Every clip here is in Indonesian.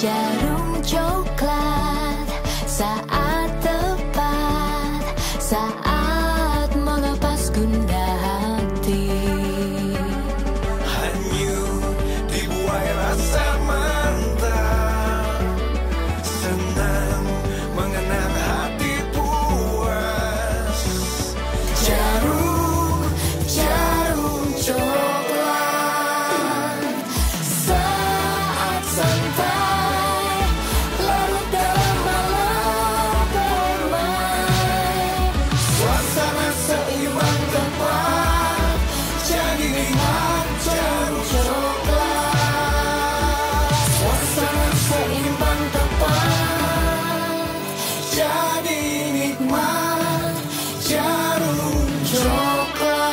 jarum coklat saat tepat, saat melepas gundah hati. Hanyut dibuai rasa mantap, senang mengenang hati puas. Jarum, jarum coklat saat santai larut dalam malam permai. Suasana seimbang tepat, jadi nikmat jarum Coklat, suasana seimbang tepat, jadi nikmat jarum coklat.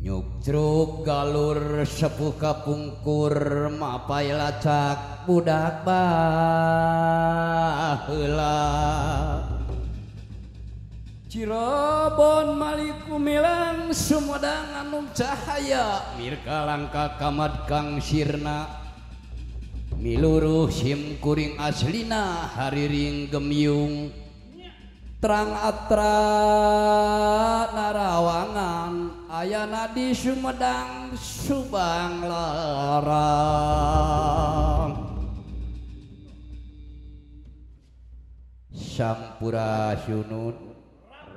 Nyukcruk galur sepuh kapungkur mapai lacak budak baheula. Cirebon Maliku Milang Sumedang anu cahaya mirka langka kamad kang sirna miluruh sim kuring aslina hariring gemyung terang atra narawangan ayana di Sumedang Subang Larang Sampura Sunun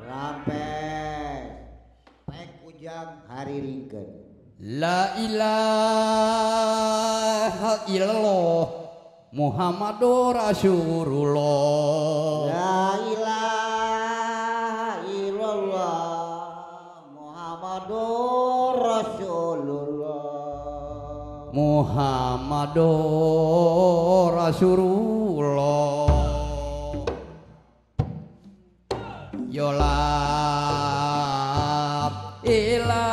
Rampes pek ujang hari ringkeun. La ilaha illallah Muhammadur Rasulullah. La ilaha illallah Muhammadur Rasulullah. Muhammadur Rasulullah. Yola ilah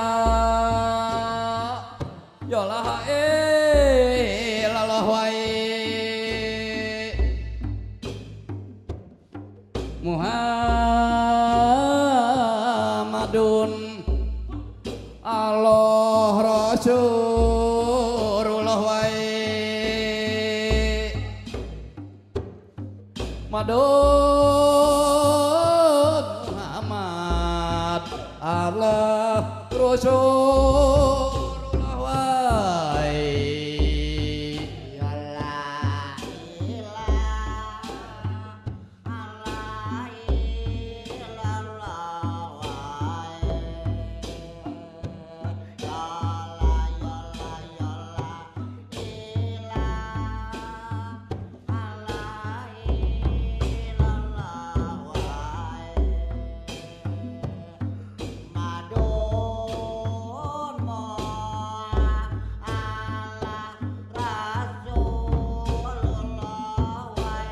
yola ilallah wae Muhammadun Allah Rasulullah wae Madun Muhammad Allah Rasulullah wae La ilaha Allah illallah wae. Yola yola yola ilah Allah illallah wae. Madun moal Allah Rasulullah wae. Madun moal Allah Rasulullah wae.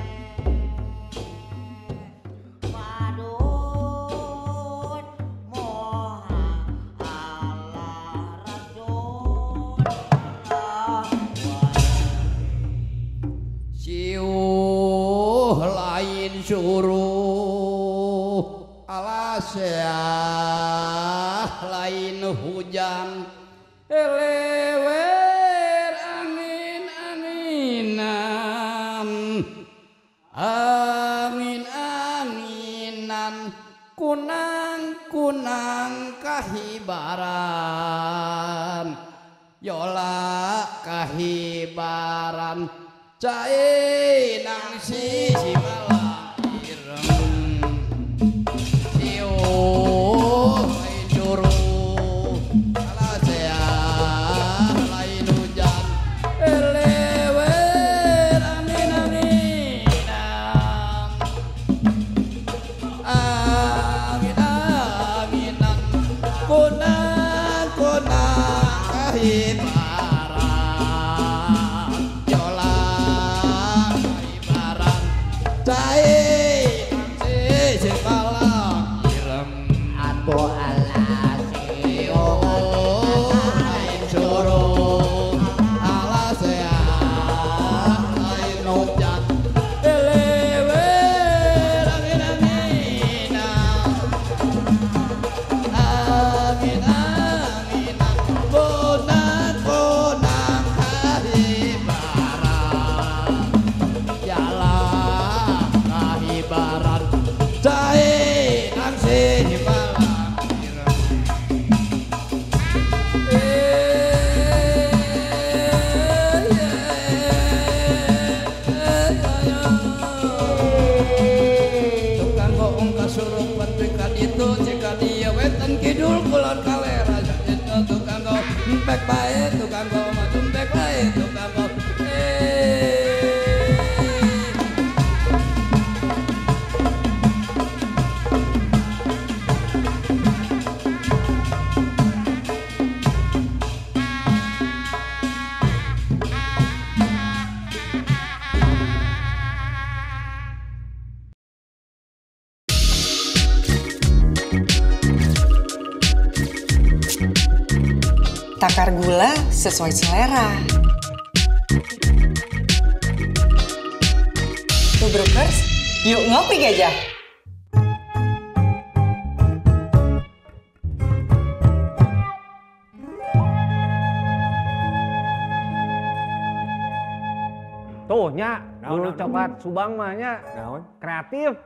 siuh lain suruh alasyah lain hujan elewer angin-anginan angin-angin yola kahibaran cai nang si malang ireng io lain juru alasea lain hujan elewe angin anginan kunang kahibaran yola kahibaran cai si malang irem Atuh alasio lain suruh alasea lain hujan elewe angin-anginan konang-konang kahibaran jalan kahibaran cai nang si malang tukang goong kasuruh pentrikan itu jika dia wetan kidul kulon kalera itu tukang go empek bae tukang go maju empek bae tukang go Takar gula sesuai selera. Tuh Brokers, yuk ngopi gajah. Tuh nya, dulu coklat Subang mah nya kreatif.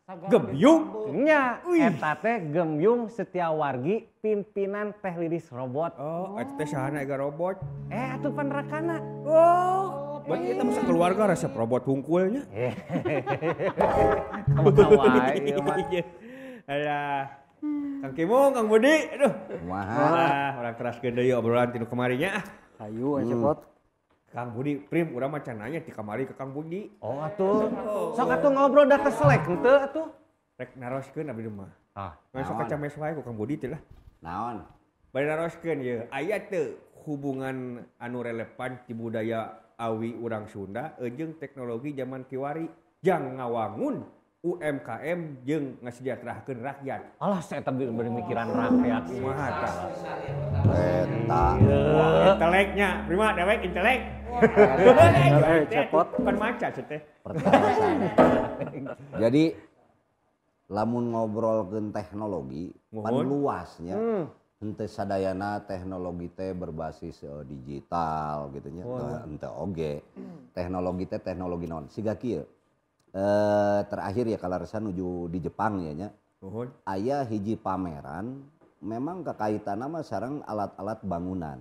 Gembyung. Nya, eta teh Gembyung Setiawargi pimpinan Teh Lilis Robot. Oh, eta teh sahana ega robot. Atuh panerakana. Oh, berarti kita masa keluarga resep robot hungkulnya. Kamu wae ieu mah. Alah. Kang Kimung, Kang Budi, aduh. Kumaha? Orang keras deui obrolan tinu kamarinya. Ayo cepot. Kang Budi, Prim, urang mah can nanya ti kamari ke Kang Budi. Oh atuh. Sok atuh ngobrol da keselek henteu atuh. Rek naroskeun abdi mah. Ah, Ngan sok naon? kacames wae ku Kang Budi teh lah. Naon? Bari naroskeun ieu, aya teu hubungan anu relevan ti budaya awi urang Sunda jeung teknologi zaman kiwari jang ngawangun UMKM jeung ngasejahterakeun rakyat. alah saya tadi berpikiran rakyat. Kumaha tah? Eta. Inteleknya, prima dewek intelek. Cepot. Bukan maca teh. Pertanyaan. Jadi lamun ngobrolkeun teknologi pan Mohon. luasnya. Henteu sadayana teknologi teh berbasis digital gitu nya. Henteu oge. Teknologi teh teknologi naon? Siga kieu. Terakhir ya kalaresan nuju di Jepang ya nya. Mohon. Aya hiji pameran memang kakaitanna mah sareng alat-alat bangunan.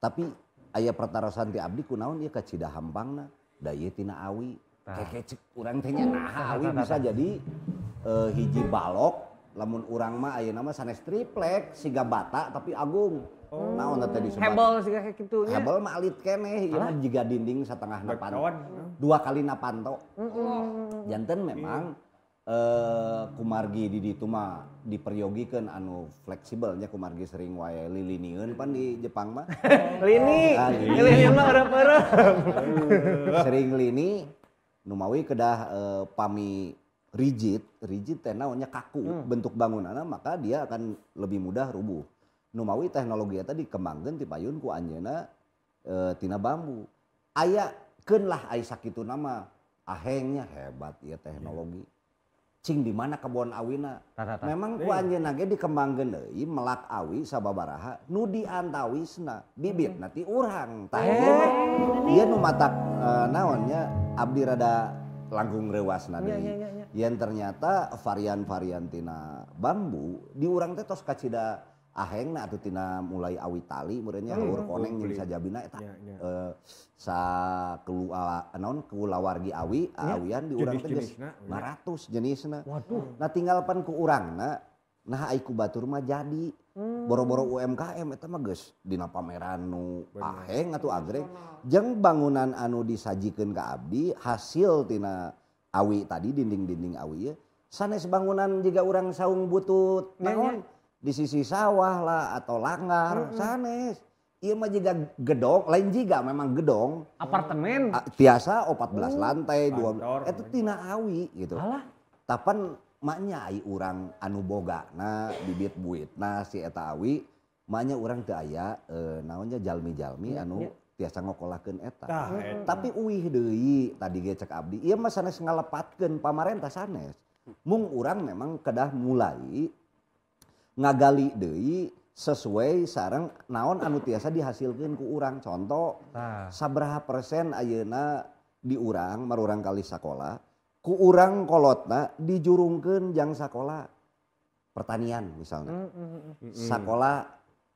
Tapi aya pertarosan ti abdi kunaon ieu ka Cidahampangna da ieu tina awi. Keke cek urang teh nya naha awi bisa jadi hiji balok lamun urang mah ayeuna mah sanes triplek siga bata tapi agung. Naon teh disebat? Hebel sih kayak gitu nya. Hebel mah alit keneh ieu mah jiga dinding satengahna panto. Kawan. 2 kalina panto. Janten memang kumargi di ditu mah diperyogikeun anu fleksibelnya kumargi sering wae lilinieun pan di Jepang mah. Lini. Ah, lini. Lini mah eueup-eueup. Sering lini nu mawi kedah pami rigid teh naonnya kaku bentuk bangunanna maka dia akan lebih mudah rubuh. Nu mawi teknologi eta dikembangkeun ti payun ku anjeunna tina bambu. Aya keun lah aya sakitu nama ahengnya hebat ieu teknologi. Cing di mana kebon awina? Memang ku anjeunna ge dikembangkeun deui melak awi sababaraha nu diantawisna bibitna ti urang. Tah ieu nu matak naonnya abdi rada langkung rewasna deui. Yen ternyata varian-varian tina bambu di urang teh tos kacida ahengna atuh tina mulai awi tali meureunnya haur koneng jeung sajabina eta sa kulawargi awi awian di urang teh geus 500 jenisna. Waduh. Nah tinggalpan ku urangna nah ai ku batur mah jadi boro-boro UMKM eta mah geus dina pameran nu aheng atuh agreg jeung bangunan anu disajikeun ka abdi hasil tina awi tadi dinding-dinding awi ya sanes bangunan jiga urang saung butut naon di sisi sawah lah atau langgar sanes ieu mah jiga gedong lain jiga memang gedong apartemen tiasa 14 lantai 12 eta tina awi gitu. Tapan maknya ai urang anu bogana bibit buitna si eta awi maknya urang teu aya naonnya jalmi-jalmi anu tiasa ngokolakeun eta. Tapi uih deui tadi ge cek abdi ieu mah sanes ngalepatkeun pamarentah sanes. Mung urang memang kedah mulai ngagali deui sesuai sareng naon anu tiasa dihasilkeun ku urang. Contoh sabaraha persen ayeuna di urang marurang kali sakola ku urang kolotna dijurungkeun jang sakola pertanian misalnya. Sakola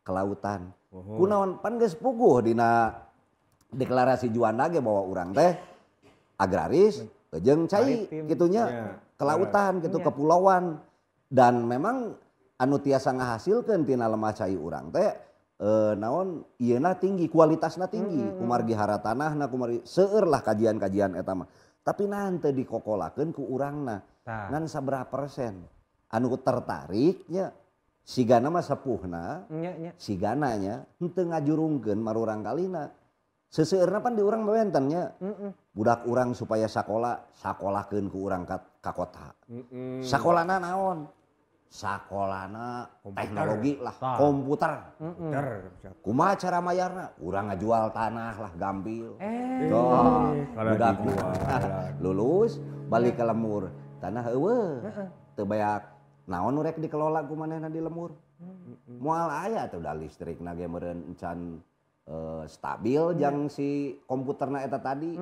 kelautan. Kunaon pan geus puguh dina deklarasi Juanda ge bahwa urang teh agraris jeung cai kitunya kelautan gitu kepulauan dan memang anu tiasa ngahasilkeun tina lemah cai urang teh naon ieuna tinggi kualitasna tinggi kumargi haratanahna kumargi seueur lah kajian-kajian eta mah tapi nanti dikokolakeun ku urangna ngan sabaraha persen anu tertariknya sigana mah sepuhna sigana nya henteu ngajurungkeun marurang kalina seseueurna pan di urang benten nya budak urang supaya sakolahkeun ku urang ka kota sakolana naon sakolana teknologi lah komputer kumaha cara mayarna urang ngajual tanah lah gampil budak lulus balik ke lemur tanah eueuh teu bayak naon rek dikelola ku manehna di lemur moal aya teh udah listrikna ge meureun encan stabil jang si komputerna eta tadi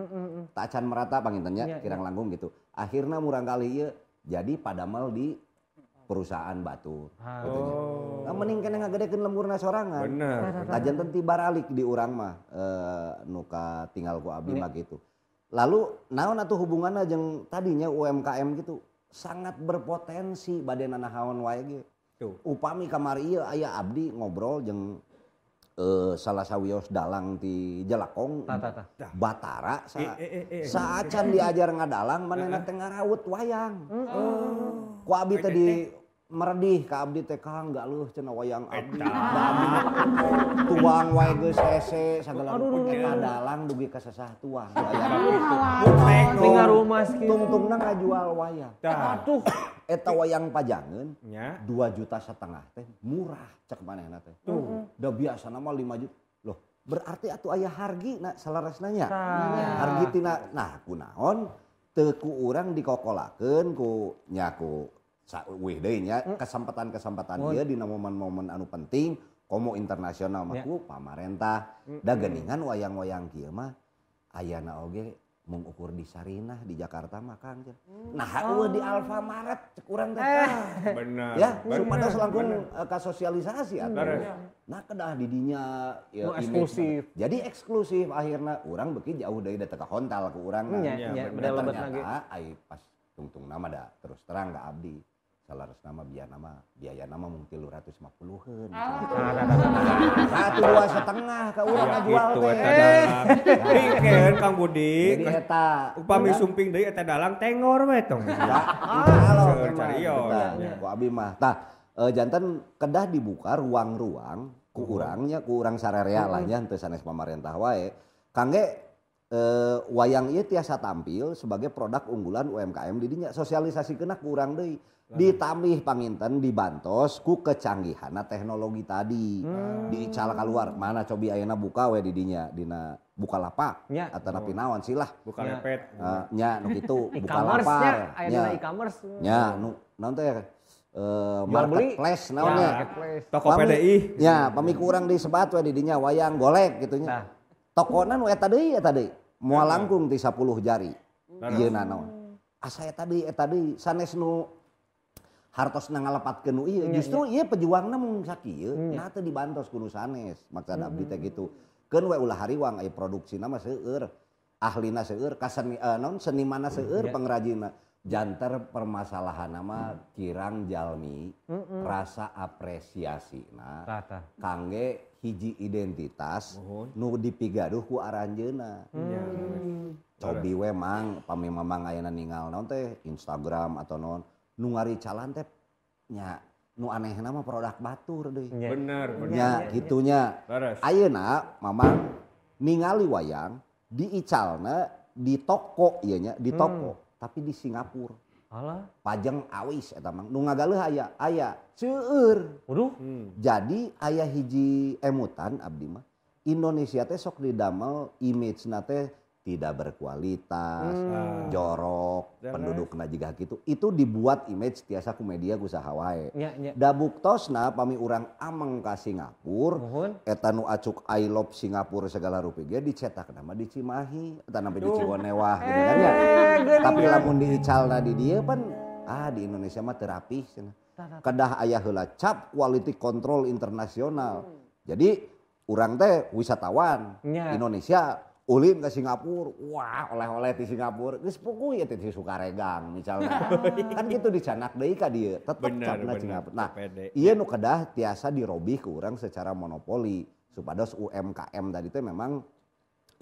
tak acan merata pangintennya kirang langgung gitu akhirna murang kali ieu jadi padamel di perusahaan batu katanya. Nah, mending kena ngagedekeun lemurna sorangan. Bener. Tajan teh baralik di urang mah nuka tinggal ku abdi mah gitu. Lalu naon atuh hubunganna jeung tadinya UMKM gitu sangat berpotensi bade nanahaon wae ge. Upami kamari ieu aya abdi ngobrol jeung salah sawios dalang ti Jelakong Batara saacan diajar ngadalang manehna teh ngaraut wayang. Ku abdi teh di meredih ka abdi teh Kang galeuh cenah wayang abdi. Tuang wae geus hese sagala rupa eta dalang dugi ka sasah tuang. Tinggal rumah kieu. Tungtungna ngajual wayang. Atuh eta wayang pajangeun 2,5 juta teh murah cek manehna teh. Da biasana mah 5 juta. Loh, berarti atuh aya hargina salaresna nya. Hargi tina nah kunaon teu ku urang dikokolakeun ku nya ku wih deui nya kesempatan-kesempatan ieu dina momen-momen anu penting komo internasional mah ku pamarentah da geuningan wayang-wayang kieu mah ayana oge mung ukur di Sarinah di Jakarta mah Kang. Nah eueuh di Alfamaret cek urang teh. Bener. Ya, supados langkung ka sosialisasi atuh. Nah kedah di dinya ya eksklusif. Jadi eksklusif akhirna urang beuki jauh deui da teu kahontal ku urang. Nya lebet lagi. Ai pas tungtung nama da terus terang ka abdi. Salares nama biaya nama mung 350-eun. Satu 2,5 ka urang ngajual teh. Pikeun Kang Budi. Jadi eta upami sumping deui eta dalang tengor we tong. Halo carios. Ku abi mah. Tah janten kedah dibuka ruang-ruang ku urangnya ku urang sararea lah nya henteu sanes pamarentah wae. Kangge wayang ieu tiasa tampil sebagai produk unggulan UMKM di dinya sosialisasikeun ku urang deui. Ditambih panginten dibantos ku kecanggihanna teknologi tadi diical keluar mana cobi ayeuna buka we di dinya dina Bukalapak atau napi naon silah Bukalepet nya nu kitu Bukalapak aya e-commerce nya nu naon teh marketplace naonnya toko PDI nya pamiku urang disebat we di dinya wayang golek kitu nya tokona nu eta deui moal langkung ti 10 jari ieu naon asa eta deui sanes nu hartosna ngalepatkeun nu ieu. Justru ieu pejuangna mun sakieu, nah teu dibantos kudu sanes. Maksud abdi teh gitu. Keun we ulah hariwang aya produksina mah seueur. Ahlina seueur, senimanna seueur, pengrajinna. Janter permasalahan mah kirang jalmi rasa apresiasina kangge hiji identitas nu dipigaduh ku aranjeuna. Cobi we mang pami mamang ayeuna ningal naon teh Instagram atau naon nu ngaricalan teh nya nu anehna mah produk batur deui. Bener. Nya gitunya. Ayeuna mamang ningali wayang diicalna di toko ieu nya, di toko tapi di Singapura. Alah. Pajeng awis eta mah. Nu ngagaleuh aya seueur. Waduh. Jadi aya hiji emutan abdi mah Indonesia teh sok didamel image-na teh tidak berkualitas, jorok, pendudukna jiga gitu. Itu dibuat image tiasa ku media ku saha wae. Da buktosna pami urang ameng ka Singapura, eta nu acuk I love Singapura segala rupi ge dicetak nama di Cimahi, eta nampi di Ciwonewah gitu kan ya. Tapi lamun diicalna di dieu pan di Indonesia mah teu rapih cenah. Kedah aya heula cap quality control internasional. Jadi urang teh wisatawan Indonesia ulin ke Singapura, wah oleh-oleh di Singapura, geus puguh ya teh Sukaregang misalnya. Kan gitu dicanak deui ka dieu, tetep capna Singapura. Nah, ieu nu kedah tiasa dirobih ke urang secara monopoli. Supados UMKM tadi teh memang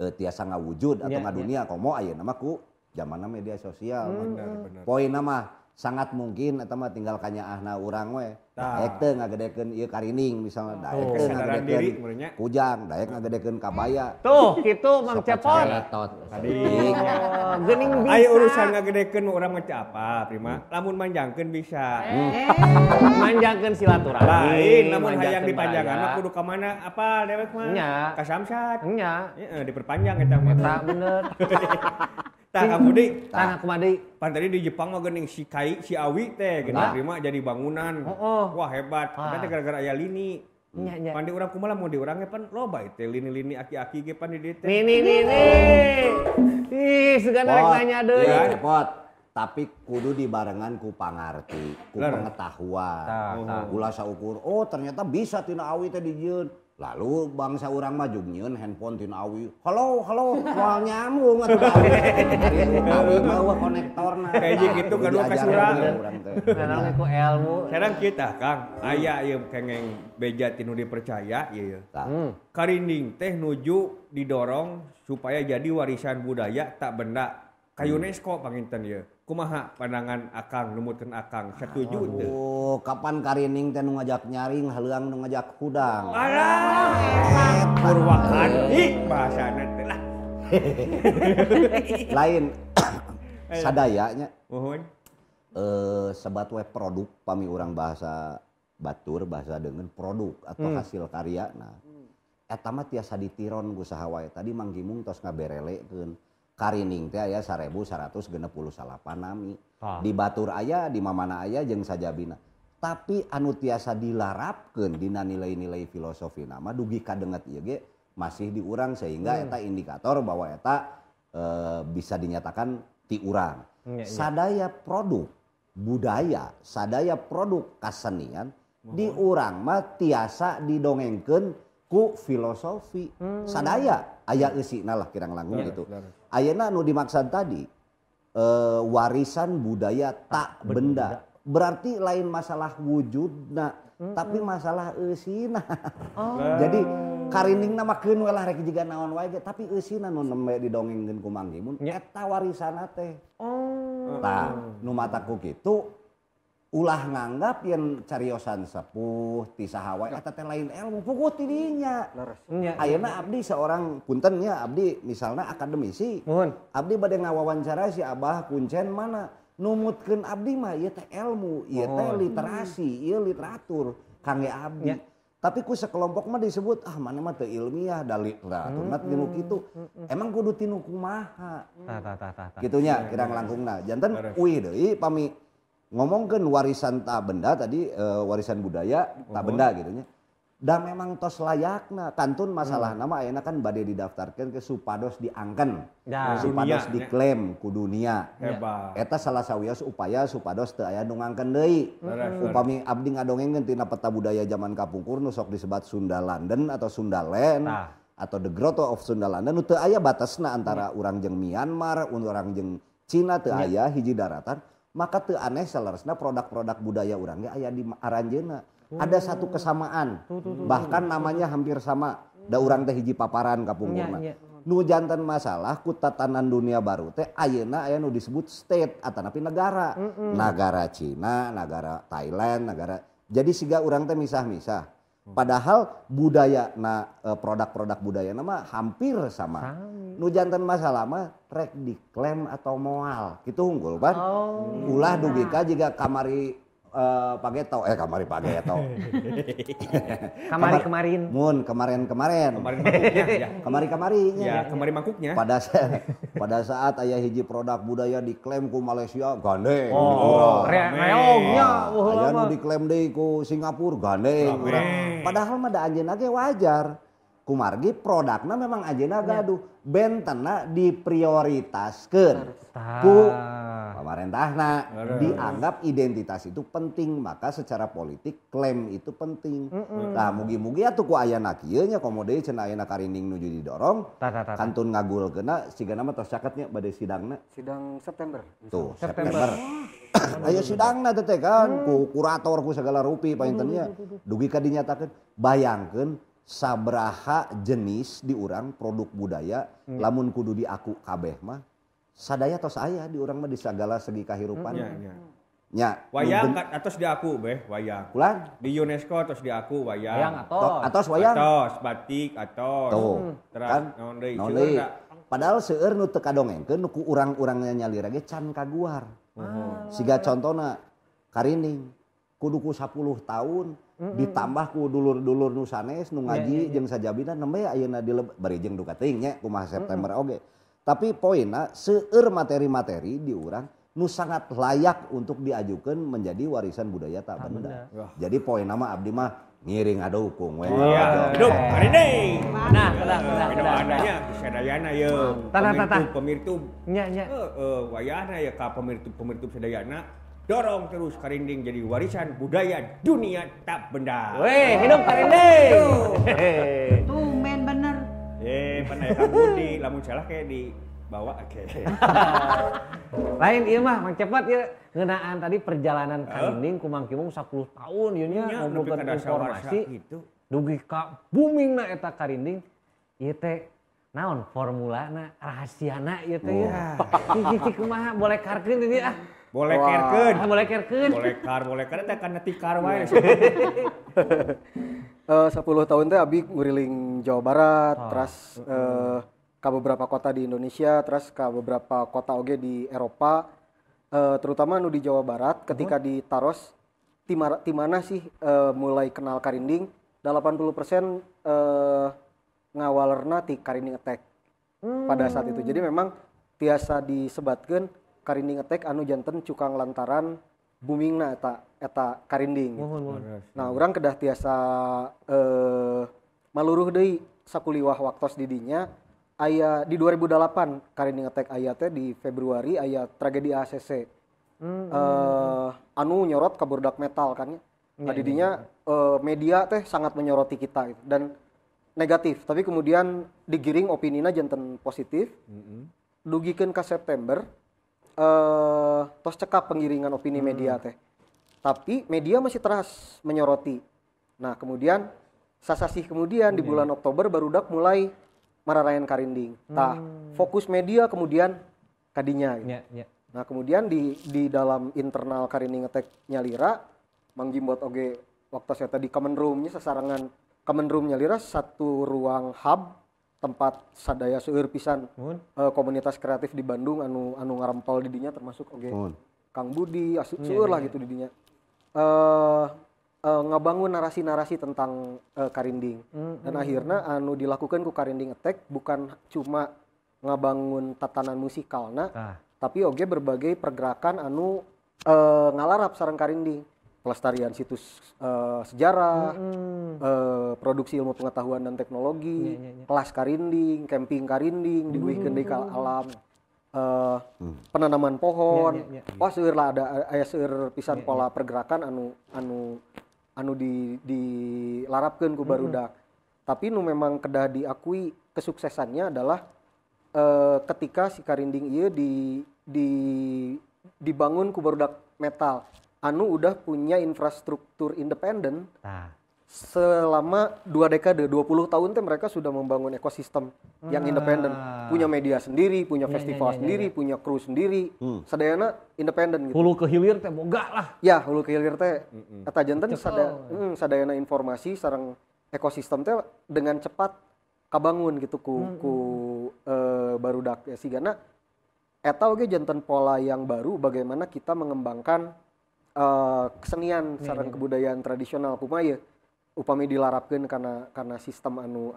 tiasa ngawujud atau ngadunia komo ayeuna mah ku zamanna media sosial. Poinna mah sangat mungkin eta mah tinggal kanyaahna urang we. Daek teh ngagedekeun ieu karining misalnya, daek teh ngagedekeun kujang, daek ngagedekeun kabaya. Tuh, kitu Mang Cepot. Geuning bisa. Aya urusan ngagedekeun urang mah apa, Prima? Lamun manjangkeun bisa. Manjangkeun silaturahmi. Lain, lamun hayang dipanjangan mah kudu ka mana? Apa dewek mah? Ka Samsat. Nya. Heeh, diperpanjang eta mah. Eta bener. Tah kamudi, tah kumadi. Pan tadi di Jepang mah geuning si Kai, si Awi teh geuning Prima jadi bangunan. Wah hebat. Eta gara-gara aya lini. Pan di urang kumaha mun di urang ge pan loba teh lini-lini aki-aki ge pan di dieu teh. Nini. Ih, segana rek nanya deui. Ya, Cepot. Tapi kudu dibarengan ku pangarti, ku pengetahuan. Ulah saukur, oh ternyata bisa tina Awi teh dijieun. Lalu bangsa urang mah jug nyieun handphone tina Awi. Halo, moal nyambung atuh Awi. Awi bawa konektorna. Kayak gitu kedua ka surang. Karena ku ilmu. Sekarang kita Kang, aya ieu kengeng beja tinu dipercaya ieu. Karinding teh nuju didorong supaya jadi warisan budaya tak benda ka UNESCO panginten ieu. Kumaha pandangan Akang numutkeun Akang setuju teu? Oh, kapan karining teh nu ngajak nyaring, haleuang nu ngajak hudang. Alah, purwakandi bahasana teh lah. Lain sadayanya. Mohon. Sebat we produk pami urang bahasa batur, bahasa dengan produk atau hasil karya. Nah, eta mah tiasa ditiron ku saha wae. Tadi Mang Gimung tos ngaberelekeun. Karining teh aya 1168 nami. Di batur aya, di mamana aya jeung sajabina. Tapi anu tiasa dilarapkeun dina nilai-nilai filosofi nama dugi kadenget ieu ge masih di urang sehingga eta indikator bahwa eta bisa dinyatakan ti urang. Sadaya produk budaya, sadaya produk kasenian di urang mah tiasa didongengkeun ku filosofi. Sadaya aya eusina lah kirang langkung gitu. Ayeuna anu dimaksud tadi warisan budaya tak benda. Berarti lain masalah wujudna, tapi masalah eusina. Jadi kariningna makeun we lah rek jiga naon wae tapi eusina nu nembe didongengkeun ku Mang Gimun eta warisana teh. Tah, nu mataku kitu ulah nganggap yen cariosan sepuh ti saha wae eta teh lain ilmu puguh ti dinya. Ayeuna abdi seorang punten nya abdi misalna akademisi. Abdi bade ngawawancara si Abah Kuncen mana numutkeun abdi mah ieu teh ilmu, ieu teh literasi, ieu literatur kangge abdi. Tapi ku sekelompok mah disebut mana mah teu ilmiah dalil atunna tinu kitu. Emang kudu tinu kumaha? Kitunya kirang langkungna. Janten uih deui pami ngomongkeun warisan tak benda tadi warisan budaya tak benda gitu nya. Da memang tos layakna kantun masalah nama ayeuna kan bade didaftarkeun ke supados diangken. Ya. Supados Dunia, diklaim ku dunia. Hebat. Eta salah sawios upaya supados teu aya nu ngangken deui. Upami abdi ngadongengkeun tina peta budaya zaman kapungkur nu sok disebat Sunda London atau Sunda Land Tah. atau The Grotto of Sunda London nu teu aya batasna antara urang jeung Myanmar, urang jeung Cina teu aya hiji daratan, maka teu aneh saleresna produk-produk budaya urang ge aya di aranjeunna. Ada satu kesamaan, bahkan namanya hampir sama. Da urang teh hiji paparan kapungkurna. Nu janten masalah ku tatanan dunia baru teh ayeuna aya nu disebut state atanapi negara. Negara Cina, negara Thailand, negara. Jadi siga urang teh misah-misah. Padahal budaya produk-produk budaya nama hampir sama. Nu janten masalah mah rek diklaim atau moal. Kitu unggul kan. Ulah dugi ka jiga kamari Pageto, kamari Pageto. Kamari kemarin. Mun kemarin-kemarin. Kemarin mangkuknya ya. Kamari-kamarinya. Ya, kemarin mangkuknya. Pada saat aya hiji produk budaya diklaim ku Malaysia gandeng. Reongnya. Aya nu diklaim deui ku Singapura gandeng. Padahal mah da anjeunna ge wajar. Kumargi produkna memang anjeunna gaduh. Bentenna diprioritaskeun ku pemerintahna. Dianggap identitas itu penting, maka secara politik klaim itu penting. Nah mugi-mugi atuh ku ayana kieu nya komo deui cenah ayeuna karinding nuju didorong. Kantun ngagulkeunna sigana mah tos caket nya bade sidangna. Sidang September. Tuh, September. Aya sidangna teh kan ku kurator ku segala rupi paintennya. Dugi ka dinyatakeun bayangkeun sabraha jenis di urang produk budaya lamun kudu diaku kabeh mah sadaya tos aya di urang mah di sagala segi kahirupan. Nya. Wayang atos diaku beh, wayang. Ulang Di UNESCO atos diaku wayang. Wayang atos wayang. Atos, batik atos. Tuh. Terus Kan naon deui? naon Seueur deui. da. Padahal seueur nu teu kadongengkeun ku urang-urangnya nyalira ge can kaguar. Siga contona karinding kudu ku 10 tahun ditambah ku dulur-dulur nu sanes nu ngaji jeung sajabina nembe ayeuna bari jeung duka teuing nya kumaha September oge. Tapi poinna seueur materi-materi di urang nu sangat layak untuk diajukeun menjadi warisan budaya tak benda. Jadi poinna mah abdi mah ngiring adukung we. Iya, duk, karinding. Nah, Adanya sadayana ye. Pemirtub. Nya. Wayahna ya ka pemirtub sadayana. Dorong terus karinding jadi warisan budaya dunia tak benda. Weh, hidup karinding. Tumben bener. Pandai kabudi, lamun salah kayak dibawa Lain ieu mah mang cepet ieu ngeunaan tadi perjalanan karinding ku Mang Kimung 10 tahun ieu nya ngumpulkeun informasi. Dugi ka boomingna eta karinding. Ieu teh naon formulana rahasiana ieu teh ya. Cicik kumaha boleh karkeun ini ah. Boleh kerkeun. Boleh kerkeun. Boleh kar teh kana tikar wae. 10 tahun teh abi nguriling Jawa Barat, terus ke beberapa kota di Indonesia, terus ke beberapa kota oge di Eropa, terutama nu di Jawa Barat ketika di Taros ti mana sih mulai kenal karinding 80% ngawalerna ti karinding attack pada saat itu. Jadi memang tiasa disebatkeun karinding attack anu janten cukang lantaran boomingna eta karinding. Nah, urang kedah tiasa maluruh deui sakuliwah waktos di dinya aya di 2008 karinding attack aya teh di Februari aya tragedi ACC. Anu nyorot ka budak metal kan ya. Di dinya media teh sangat menyoroti kita gitu dan negatif, tapi kemudian digiring opinina janten positif. Dugikeun ka September tos cekap penggiringan opini media teh. Tapi media masih terus menyoroti. Nah, kemudian sasasih kemudian di bulan Oktober barudak mulai mararayan karinding. Tah, fokus media kemudian kadinya gitu. Nah, kemudian di dalam internal karinding attack nyalira Mang Jimbot oge waktu saya tadi Kemenroom-nya sasarangan Kemenroom nyalira satu ruang hub tempat sadaya seueur pisan komunitas kreatif di Bandung anu ngarempel di dinya termasuk oge Kang Budi seueur lah gitu di dinya ngabangun narasi-narasi tentang karinding dan akhirnya anu dilakukan ku karinding attack bukan cuma ngabangun tatanan musikalna tapi oge berbagai pergerakan anu ngalarap sareng karinding pelestarian situs sejarah, produksi ilmu pengetahuan dan teknologi, kelas karinding, camping karinding, diuihkeun deui ka alam, penanaman pohon. Wah seueur lah aya seueur pisan pola pergerakan anu dilarapkeun ku barudak. Tapi nu memang kedah diakui kesuksesannya adalah ketika si karinding ieu dibangun ku barudak metal anu udah punya infrastruktur independen. Selama 2 dekade, 20 tahun teh mereka sudah membangun ekosistem yang independen. Punya media sendiri, punya festival sendiri, punya kru sendiri. Sadayana independen gitu. Hulu ke hilir teh boga lah. Ya, hulu ke hilir teh eta janten sadayana informasi sareng ekosistem teh dengan cepat kabangun gitu ku barudak ya sigana eta oge janten pola yang baru bagaimana kita mengembangkan kesenian sareng kebudayaan tradisional kumaha upami dilarapkeun karena sistem anu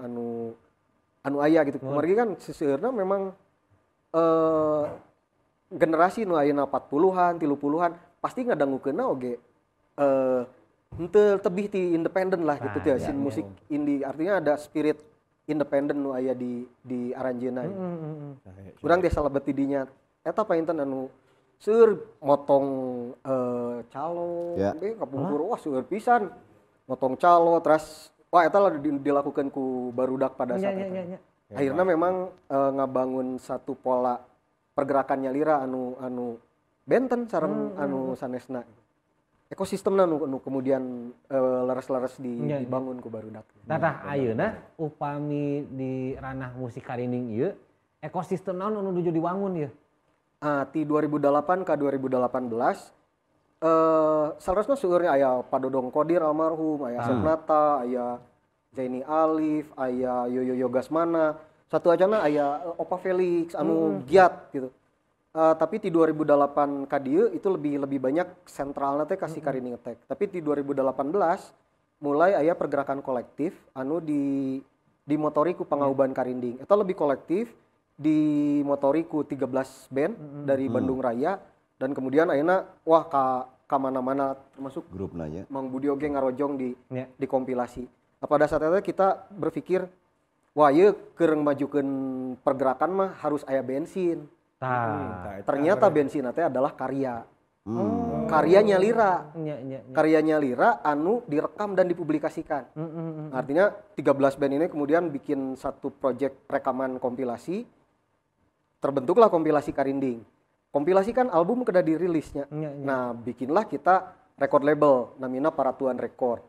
aya gitu. Kumargi kan seseueurna memang generasi nu ayeuna 40-an, 30-an pasti ngadangukeunna oge henteu tebih ti independen lah gitu teh sin musik indie. Artinya ada spirit independen nu aya di aranjeunna. Urang teh salebet di dinya eta painten anu seueur motong calo be kapungkur wah seueur pisan. Motong calo terus wah eta lah dilakukan ku barudak pada saat itu. Akhirnya memang ngabangun satu pola pergerakan nyalira anu benten sareng anu sanesna. Ekosistemna nu kemudian laras-laras dibangun ku barudak. Tah ayeuna upami di ranah musik karinding ieu ekosistem naon anu nuju diwangun ieu? Ti 2008 ka 2018 salasna seueurnya aya Padodong Kodir almarhum, aya Sepnata, aya Zaini Alif, aya Yoyo Yogasmana, satu acana aya Opa Felix anu giat gitu. Tapi di 2008 ka dieu itu lebih banyak sentralna teh kasih karinding attack. Tapi di 2018 mulai aya pergerakan kolektif anu dimotori ku pangauban karinding. Eta lebih kolektif dimotori ku 13 band dari Bandung Raya dan kemudian ayeuna wah ka mana-mana termasuk grupna nya. Mang Budi oge ngarojong di kompilasi. Pada saat itu kita berpikir wah ieu keur majukeun pergerakan mah harus aya bensin. Ternyata bensin teh adalah karya. Karyanya Lira. Karyanya Lira anu direkam dan dipublikasikan. Artinya 13 band ini kemudian bikin satu project rekaman kompilasi. Terbentuklah kompilasi Karinding. Kompilasi kan album kedah dirilisnya. Nah, bikinlah kita record label namina Paratuan Record.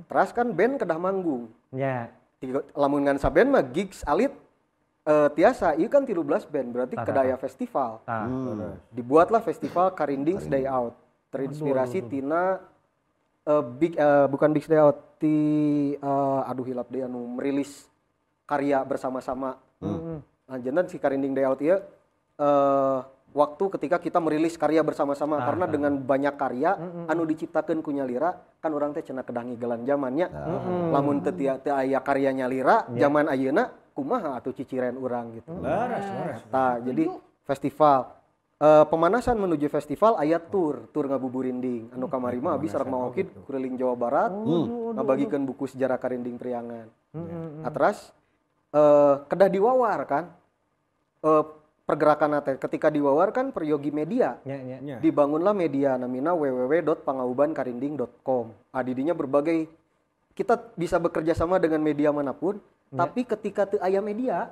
Terus kan band kedah manggung. Lamun ngan saband mah gigs alit tiasa, ieu kan 13 band berarti kedah aya festival. Dibuatlah festival Karinding's Day Out. Terinspirasi tina bukan Big Day Out hilap deui anu merilis karya bersama-sama. Jangan si Karinding Day Out ya waktu ketika kita merilis karya bersama-sama karena dengan banyak karya anu diciptakeun ku Nyalira kan orang teh cenah kedah ngigelan zamannya. Lamun teu aya karya Nyalira zaman ayeuna kumaha atuh ciciren urang gitu. Tah jadi festival pemanasan menuju festival aya tur ngabuburinding anu kamari mah abis sareng mangokid keliling Jawa Barat ngabagikeun buku sejarah Karinding Priangan. Atras kedah diwawar kan pergerakan teh ketika diwawar kan peryogi media dibangunlah media namina www.pangaubankarinding.com. Didinya berbagai kita bisa bekerja sama dengan media manapun tapi ketika teu aya media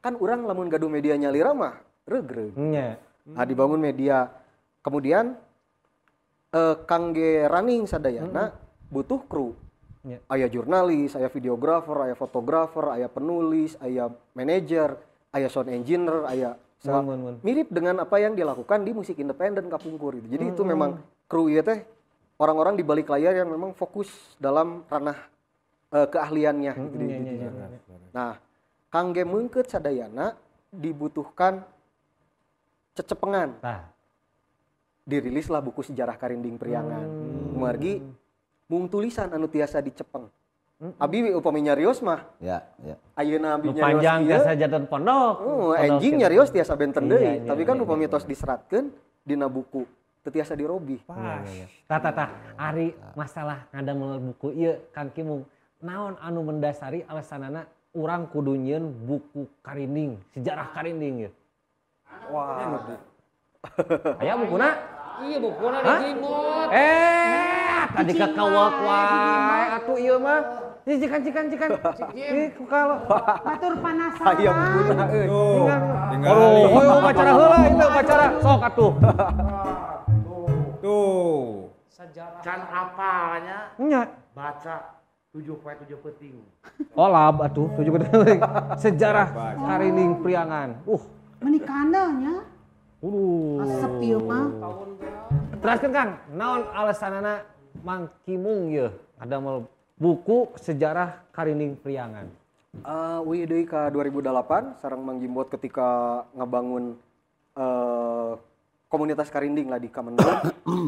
kan urang lamun gaduh media Nyalira mah regreg. Dibangun media kemudian kangge running sadayana butuh kru. Aya jurnalis, aya videografer, aya fotografer, aya penulis, aya manajer, aya sound engineer, aya mirip dengan apa yang dilakukan di musik independen kapungkur gitu. Jadi itu memang kru ieu teh orang-orang di balik layar yang memang fokus dalam ranah keahliannya gitu. Nah, kangge meungkeut sadayana dibutuhkan cecepengan. Dirilislah buku sejarah Karinding Priangan. Kumargi mung tulisan anu tiasa dicepeng. Abi upami nyarios mah. Ayeuna abi nyarios panjang tiasa jadan pondok. Enjing nyarios tiasa benten deui, tapi kan upami tos diseratkeun dina buku teu tiasa dirobi. Pas. Tah ari masalah ngadamel buku ieu Kang Kimung. Naon anu mendasari alasanana urang kudu nyieun buku karinding, sejarah karinding ieu? Wah. Aya bukuna? Iya bukuna Hah? dijimot. Tadi kakawak wae atuh ieu mah. Cikan. Kalau Batur penasaran. Aya bukuna euy. Aduh, upacara heula itu upacara sok atuh. Tuh. Can apanya Nya. baca 7 peting. Oh lab atuh 7 peting. Sejarah karinding priangan. Menikandanya. Asep ieu mah. Teraskeun Kang, naon alasanana Mang Kimung ieu ngadamel buku sejarah karinding priangan? Deui ka 2008 sareng Mang Jimbot ketika ngabangun komunitas karinding lah di Kamendung.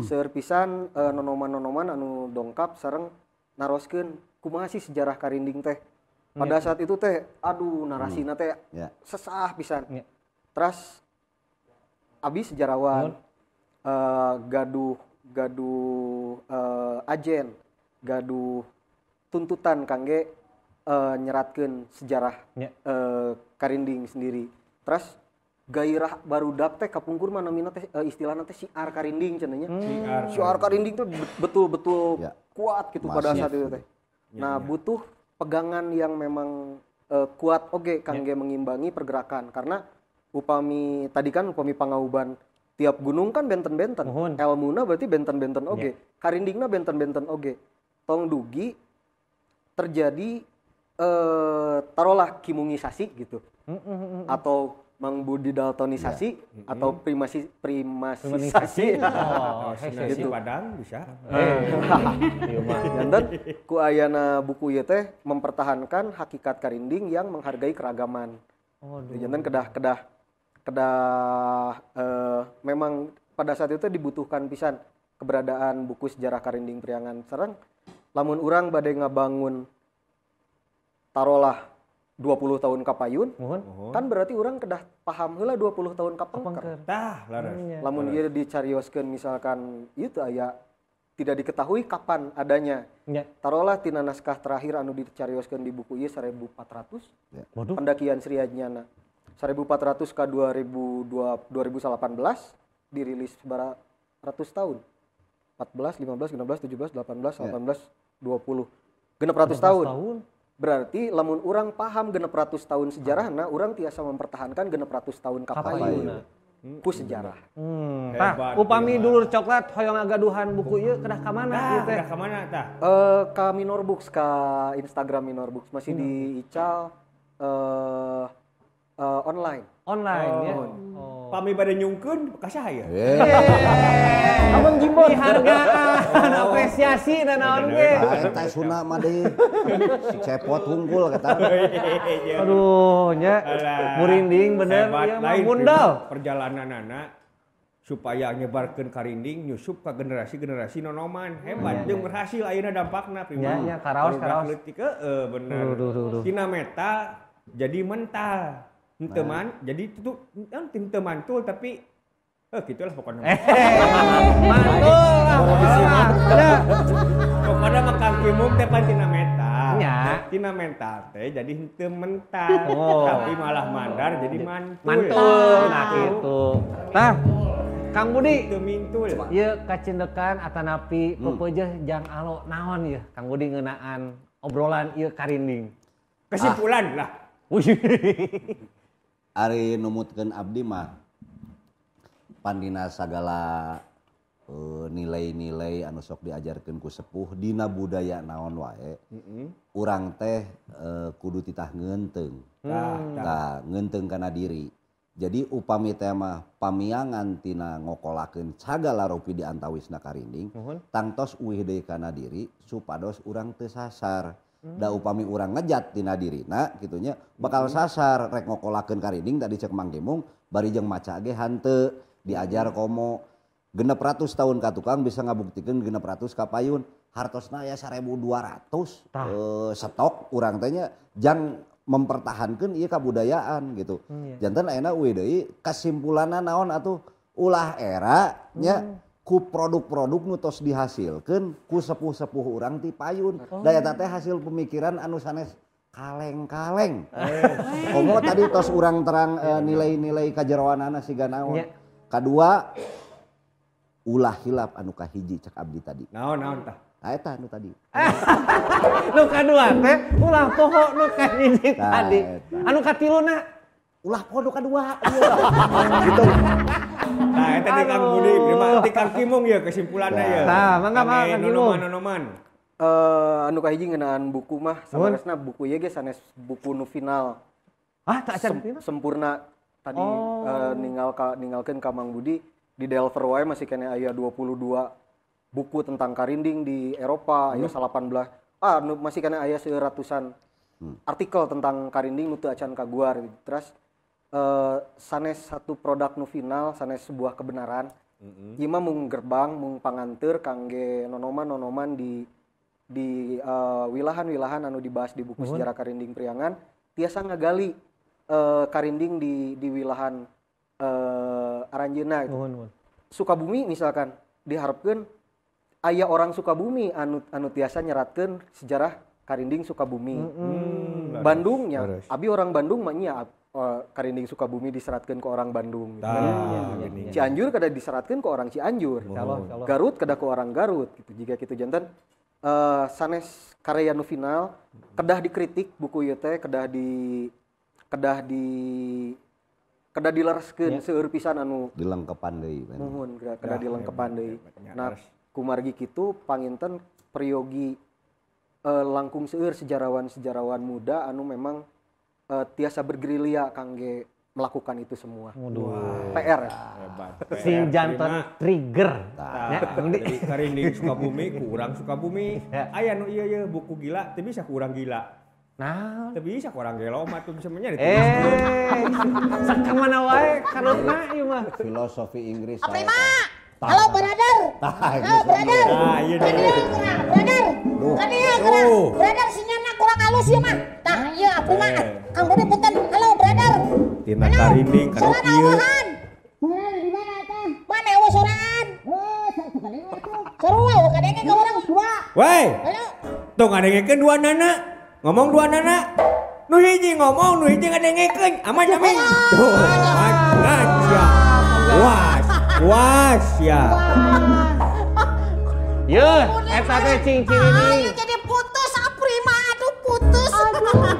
Seueur pisan nonoman-nonoman anu dongkap sareng naroskeun kumaha sih sejarah karinding teh. Pada saat itu teh aduh narasina teh sesah pisan. Terus abi sejarawan gaduh ajen, gaduh tuntutan kangge nyeratkeun sejarah karinding sendiri. Terus gairah barudak teh kapungkur mana mina teh istilahna teh siar karinding cenanya. Siar karinding tuh betul-betul kuat gitu pada saat itu teh. Nah, butuh pegangan yang memang kuat oge kangge mengimbangi pergerakan karena upami pangauban tiap gunung kan benten-benten. Elmuna berarti benten-benten oge. Karindingna benten-benten oge. Tong dugi terjadi taruhlah kimungisasi gitu. Atau mangbudidaltonisasi atau primasisasi. Gitu. Padang bisa. Janten ku ayana buku ieu teh mempertahankan hakikat karinding yang menghargai keragaman. Janten kedah memang pada saat itu dibutuhkan pisan keberadaan buku sejarah karinding priangan. Sareng lamun urang bade ngabangun tarolah 20 tahun kapayun, kan berarti urang kedah paham heula 20 tahun kapengker. Tah, laras. Lamun ieu dicarioskeun misalkan ieu teu aya tidak diketahui kapan adanya. Tarolah tina naskah terakhir anu dicarioskeun di buku ieu 1400. Pendakian Sri Ajnyana. 1400 ka 2018 dirilis baratus tahun. 14, 15, 16, 17, 18, 18, 20. Genep ratus tahun. Berarti lamun urang paham genep ratus tahun sejarahna, urang tiasa mempertahankan genep ratus tahun kapayun. Ku sejarah. Tah, upami dulur coklat hoyong agaduhan buku ieu kedah ka mana ieu teh? Kedah ka mana tah? Ka Minor Books, ka Instagram Minor Books masih di Ical online. Online ya. Pami bade nyungkeun ka saya. Abang Jimbot dihargaan, apresiasi dan naon ge. Teh Suna mah deui. Cepot hungkul kata. Aduh nya murinding bener ieu mah bundal. Perjalananana supaya nyebarkeun karinding nyusup ka generasi-generasi nonoman. Hebat jeung berhasil ayeuna dampakna prima. Nya karaos. Bener. Tina meta jadi mental. Teman, jadi itu teu mantul tapi gitulah pokoknya. Pokoknya mah Kang Kimung teh pan tina mental. Tina mental teh jadi henteu mental, tapi malah mandar jadi mantul. Nah gitu. Tah, Kang Budi teu mintul. Ieu kacendekan atanapi pepeujeuh jang alo naon ieu Kang Budi ngeunaan obrolan ieu karinding. Kesimpulan lah. Ari numutkeun abdi mah pandina sagala nilai-nilai anu sok diajarkeun ku sepuh dina budaya naon wae. Urang teh kudu titah ngeunteung. Tah ngeunteung kana diri. Jadi upami teh mah pamiangan tina ngokolakeun sagala rupi di antawisna karinding, tangtos uih deui kana diri supados urang teu sasar. Da upami urang ngejat tina dirina gitunya bakal sasar rek ngokolakeun karinding tadi cek Mang Kimung bari jeung maca ge hanteu diajar komo genep ratus tahun ka tukang bisa ngabuktikeun genep ratus ka payun hartosna aya 1200 stok urang teh nya jang mempertahankeun ieu kabudayaan gitu. Janten ayeuna euy deui kasimpulanna naon atuh ulah era nya ku produk-produk nu tos dihasilkeun ku sepuh-sepuh urang ti payun. Da eta teh hasil pemikiran anu sanes kaleng-kaleng. Komo tadi tos urang terang nilai-nilai kajeroanana siga naon. Kadua ulah hilap anu kahiji cek abdi tadi. Naon tah? Eta anu tadi. Nu kadua teh ulah poho nu kahiji tadi. Anu katiluna ulah poho nu kadua. Gitu. Nah, eta di Kang Budi, di Kang Kimung ya kesimpulannya ya. Nah, mangga Kang Kimung. Nonoman. Anu kahiji ngeunaan buku mah sabaresna buku ieu ge sanes buku nu final. Tak acan sempurna tadi ninggalkeun ka Mang Budi di Delver wae masih kena aya 22 buku tentang karinding di Eropa, aya 18. Masih kena aya 100-an artikel tentang karinding nu teu acan kaguar gitu. Terus sanes satu produk nu final, sanes sebuah kebenaran. Ieu mah mung gerbang, mung panganteur kangge nonoman-nonoman di wilahan-wilahan anu dibahas di buku Sejarah Karinding Priangan tiasa ngagali karinding di wilahan aranjeunna gitu. Sukabumi misalkan diharapkeun aya orang Sukabumi anu tiasa nyeratkeun sejarah karinding Sukabumi. Bandung nya abi orang Bandung mah nya karinding Sukabumi diseratkeun ke orang Bandung gitu. Cianjur kada diseratkeun ke orang Cianjur. Garut kada ke orang Garut gitu. Jika kitu janten sanes karya nu final kedah dikritik buku ieu teh kedah dilereskeun seueur pisan anu dilengkepan deui. Nuhun kedah dilengkepan deui. Nah, kumargi kitu panginten peryogi langkung seueur sejarawan-sejarawan muda anu memang tiasa bergerilya kangge melakukan itu semua. PR ya. Hebat. Sing jantan trigger. Dari karinding Sukabumi ku urang Sukabumi. Aya nu ieu buku gila teu bisa ku urang gila. Nah, teu bisa ku urang gelo mah tuh bisa nya sakamana wae karutna ieu mah. Filosofi Inggris. Prima. Halo brother. Halo brother. Iya deh. Brother. Brother sinyana kurang halus ieu mah. Tah ieu prima. Kang Budi punten. Halo brother. Tina karinding kanu ieu. Di mana eta? Mana eueuh soraan? Sekali atuh. Sarua kadenge ka urang dua. Woi. Halo. Tuh ngadengekeun dua nana. Ngomong dua nana. Nu hiji ngomong, nu hiji ngadengekeun. Aman. Tuh, ngaja. Was ya. Yeuh, eta teh cincin ini. Jadi putus prima, aduh putus.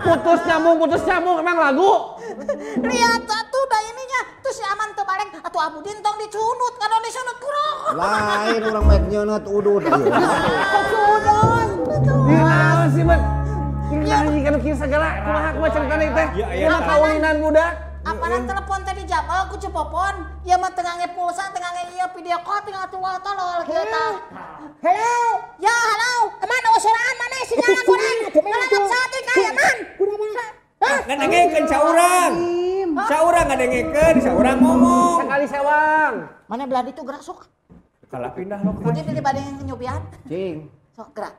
Putus nyambung emang lagu. Lihat atuh da ininya, tuh si Aman teu bareng atuh Abu Dintong dicunut, kada disunut kurang. Lain urang make nyeunut udud ieu. Kecudon. Naon sih, Man? Kita kan kieu sagala kumaha ceritana ieu teh? Ieu mah kaulinan budak. Apana telepon tadi jabal ku cepopon. Ieu mah teu ngangge pulsa, teu ngangge ieu video call tinggal tolol kieu tah. Halo. Ya, halo. Aman usuraan mana sinyalna kurang? Ngalangap saeutik ka Aman. Ngadengekeun saurang. Saurang ngadengekeun, saurang ngomong. Sekali sewang. Mana belah ditu gerak sok. Kalah pindah lokasi. Budi dibanding nyubian. Cing. Sok gerak.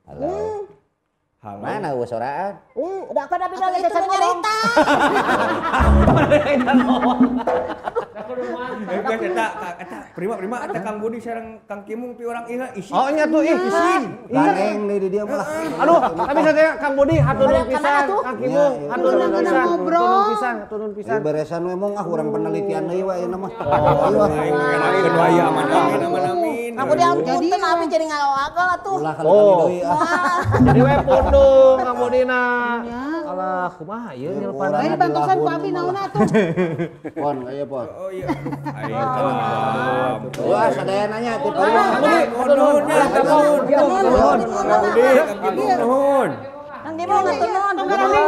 Halo. Halo. Mana usoraan? Udah aku udah bilang itu nyerita. Eta prima eta Kang Budi sareng Kang Kimung pi urang ieu isi. Oh nya tuh isin. Gandeng deui di dieu mah. Aduh, tapi saya Kang Budi hatur nuhun pisan, Kang Kimung hatur nuhun pisan. Hatur nuhun pisan. Beresan we mong urang penelitian deui we ieu mah. Ayo wae aman. Aku diampunten abi jadi ngalawagal atuh. Ulah kali deui ah. Jadi we pundung Kang Budina. Alah, kumaha ieu nyelpan. Ini bantusan ku abi naon atuh. Pon aya pon. Oh iya. Ayo. Wah, sadaya nanya ti Pak. Nuhun. Nuhun. Kang Dimong ngatur nuhun.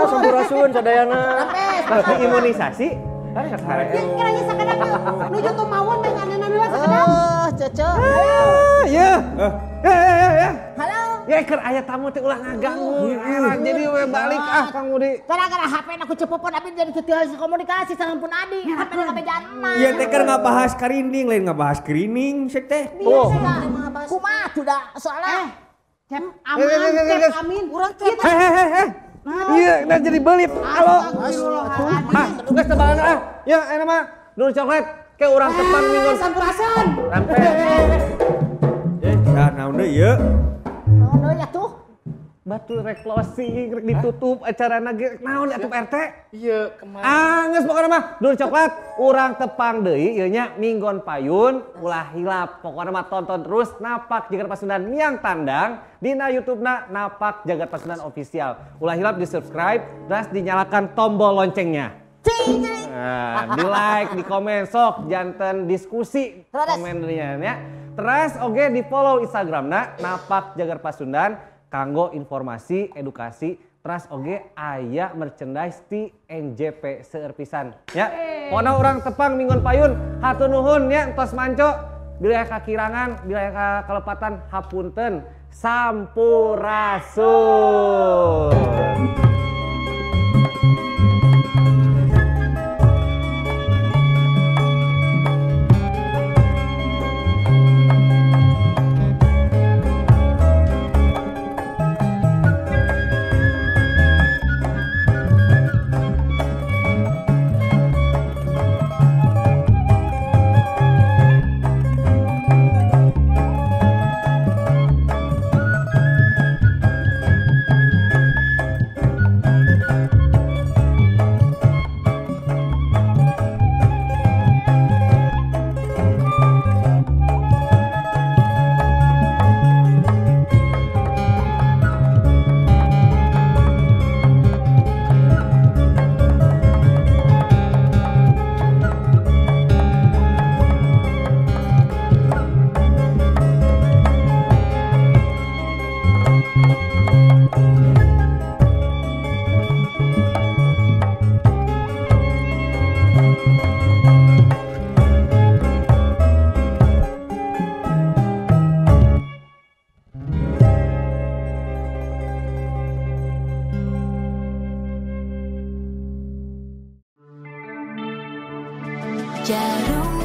Sampurasun sadayana. Imunisasi. Kira nya sakadang nuju tuh mawon dengan anana sakadang. Cece. Ya. Ya. Halo. Ya keur aya tamu teh ulah ngaganggu. Jadi we balik Kang Budi. Gara-gara HP aku cepopon abi jadi teu komunikasi sampun adi. HP na kabejaan mah. Ieu teh keur ngabahas karinding lain ngabahas krining sih teh. Oh. Kumaha sudah soalnya. Amin. Urang teh. Iya, jadi belit. Halo. Tugas tebalan Ya, enak mah. Nun coklat. Kayak orang tepang minggu. Sampurasan. Sampai. Nah, naon deui ieu? Naon deui atuh? Batu rek closing, rek ditutup acara nage. Naon atuh RT? Iya, kemarin. Geus pokona mah Dul Coklat, urang tepang deui ieu nya minggon payun ulah hilap. Pokona mah tonton terus Napak Jagat Pasundan Miang Tandang dina YouTube-na Napak Jagat Pasundan Official. Ulah hilap di-subscribe, terus dinyalakan tombol loncengnya. Nah, di like, di komen, sok janten diskusi komennya ya. Terus oke di follow Instagramna Napak Jagat Pasundan kanggo informasi, edukasi, terus oge aya merchandise ti NJP seueur pisan ya. Pokona urang tepang minggon payun hatur nuhun ya entos manco bila kakirangan, bila kalepatan hapunten sampurasun. Jarum